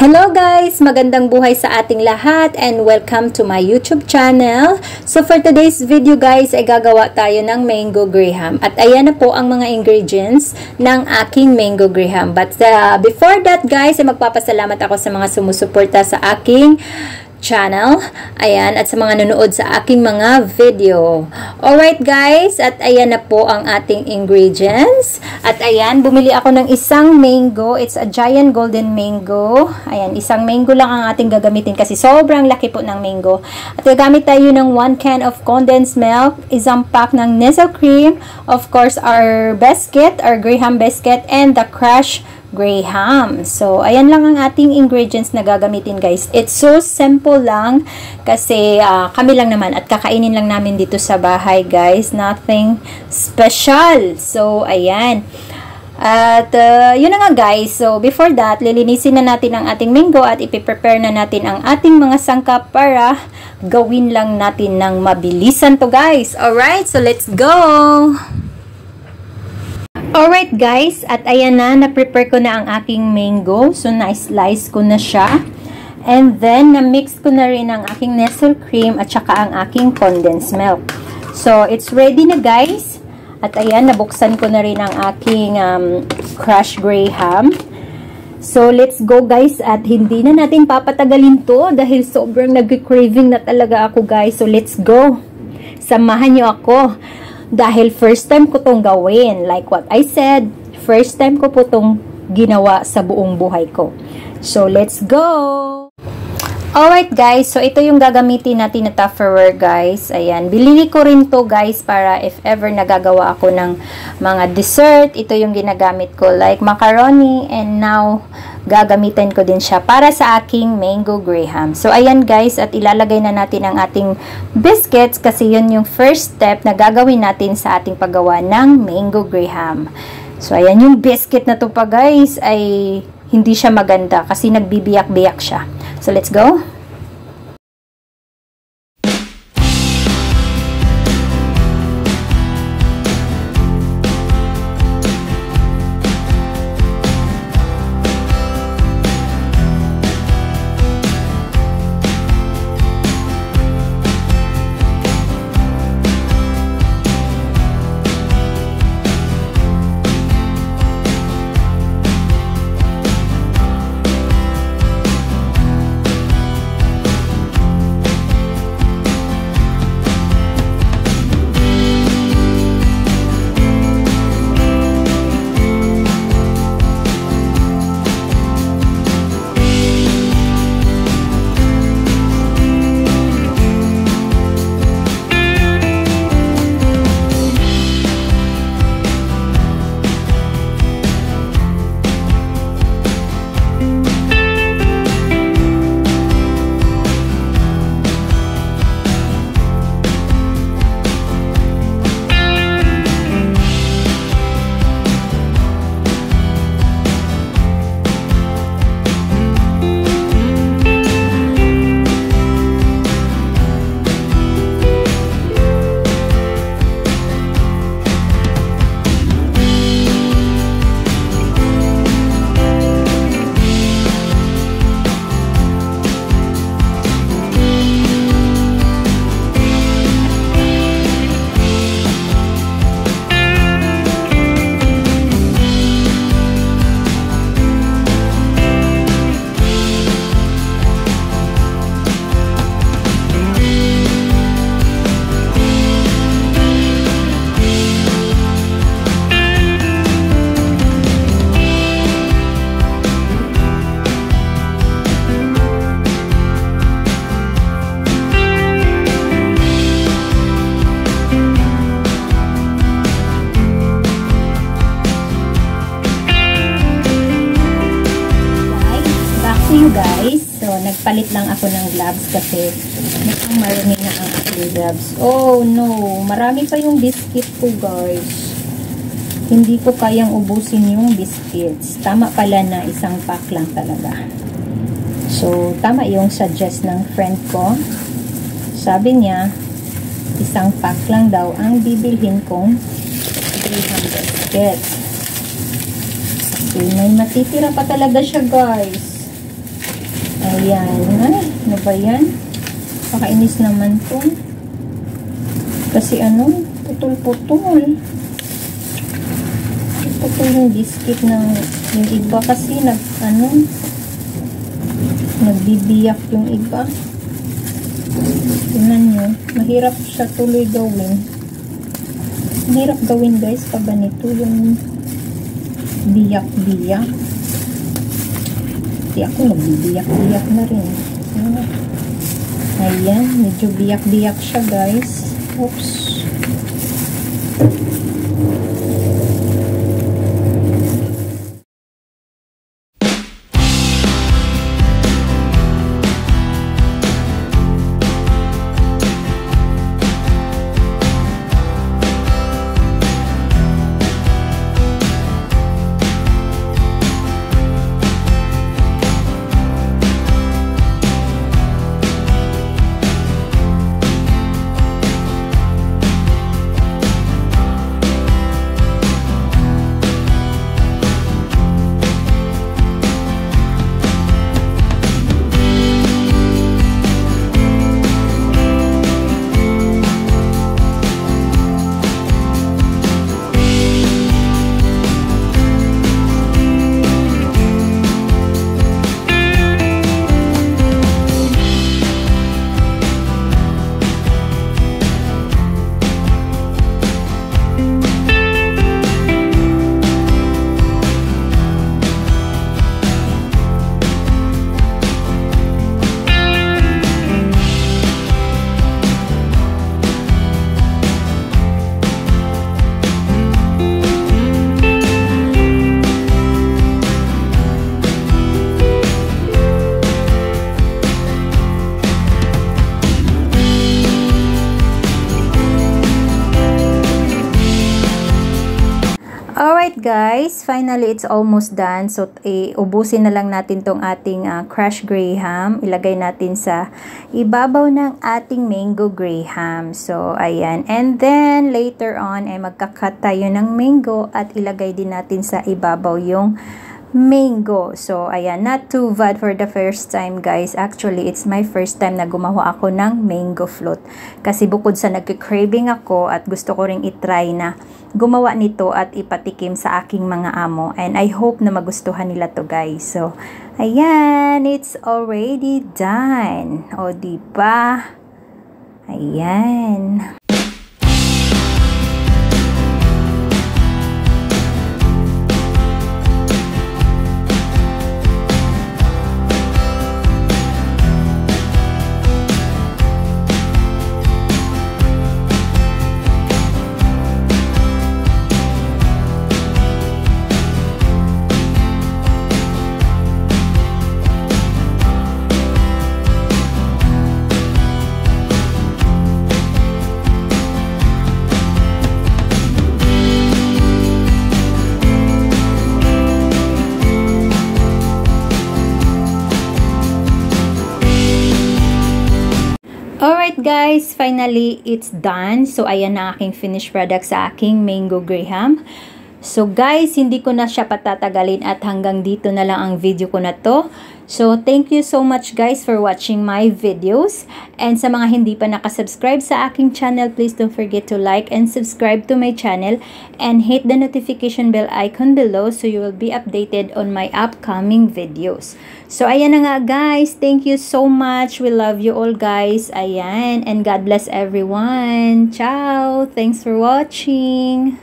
Hello guys! Magandang buhay sa ating lahat and welcome to my YouTube channel. So for today's video guys ay gagawa tayo ng mango graham. At ayan na po ang mga ingredients ng aking mango graham. But before that guys ay magpapasalamat ako sa mga sumusuporta sa aking channel. Ayan, at sa mga nanonood sa aking mga video. Alright guys, at ayan na po ang ating ingredients. At ayan, bumili ako ng isang mango. It's a giant golden mango. Ayan, isang mango lang ang ating gagamitin kasi sobrang laki po ng mango. At gagamit tayo ng 1 can of condensed milk, isang pack ng Nestle cream, of course our biscuit, our graham biscuit, and the crushed graham. So, ayan lang ang ating ingredients na gagamitin guys. It's so simple lang kasi kami lang naman at kakainin lang namin dito sa bahay guys. Nothing special. So, ayan. At yun na nga guys. So, before that, lilinisin na natin ang ating mango at ipiprepare na natin ang ating mga sangkap para gawin lang natin ng mabilisan to guys. Alright, so let's go! Alright guys, at ayan na-prepare ko na ang aking mango. So, na-slice ko na siya. And then, na-mix ko na rin ang aking Nestle cream at saka ang aking condensed milk. So, it's ready na guys. At ayan, nabuksan ko na rin ang aking crushed graham. So, let's go guys. At hindi na natin papatagalin to dahil sobrang nag-craving na talaga ako guys. So, let's go. Samahan nyo ako. Dahil first time ko tong gawin. Like what I said, first time ko po tong ginawa sa buong buhay ko. So, let's go! Alright guys, so ito yung gagamitin natin na Tupperware guys. Ayan, bilili ko rin to guys para if ever nagagawa ako ng mga dessert, ito yung ginagamit ko like macaroni, and now gagamitin ko din siya para sa aking mango graham. So ayan guys, at ilalagay na natin ang ating biscuits kasi yun yung first step na gagawin natin sa ating paggawa ng mango graham. So ayan, yung biscuit na to pa guys ay hindi siya maganda kasi nagbibiyak-biyak siya. So, let's go. Guys, so nagpalit lang ako ng gloves kasi mukhang marumi na ang aking gloves. Oh no, marami pa yung biscuit ko guys. Hindi ko kayang ubusin yung biscuits. Tama pala na isang pack lang talaga. So, tama yung suggest ng friend ko. Sabi niya, isang pack lang daw ang bibilhin kong graham biscuits. Okay, may matitira pa talaga siya guys. Ayan. Ay, ano ba yan? Pakainis naman to. Kasi ano, putol-putol. Putol yung biscuit ng yung iba kasi nagbibiyak yung iba. Tingnan nyo. Mahirap siya tuloy gawin. Mahirap gawin guys pag ganito yung biyak-biyak. Hindi ako nagbibiyak-biyak na rin. Ayan, medyo biyak-biyak siya guys. Oops. Alright guys, finally it's almost done. So, ubusin na lang natin tong ating crushed graham. Ilagay natin sa ibabaw ng ating mango graham. So, ayan. And then, later on, magkakat tayo ng mango at ilagay din natin sa ibabaw yung mango. So, ayan. Not too bad for the first time, guys. Actually, it's my first time na gumawa ako ng mango float. Kasi bukod sa nagka-craving ako at gusto ko ring itry na gumawa nito at ipatikim sa aking mga amo. And I hope na magustuhan nila to, guys. So, ayan. It's already done. O, diba? Ayan. Alright guys, finally it's done. So ayan na aking finished product sa aking mango graham. So guys, hindi ko na siya patatagalin at hanggang dito na lang ang video ko na to. So thank you so much guys for watching my videos. And sa mga hindi pa nakasubscribe sa aking channel, please don't forget to like and subscribe to my channel and hit the notification bell icon below so you will be updated on my upcoming videos. So ayan na nga guys, thank you so much. We love you all guys. Ayan, and God bless everyone. Ciao! Thanks for watching.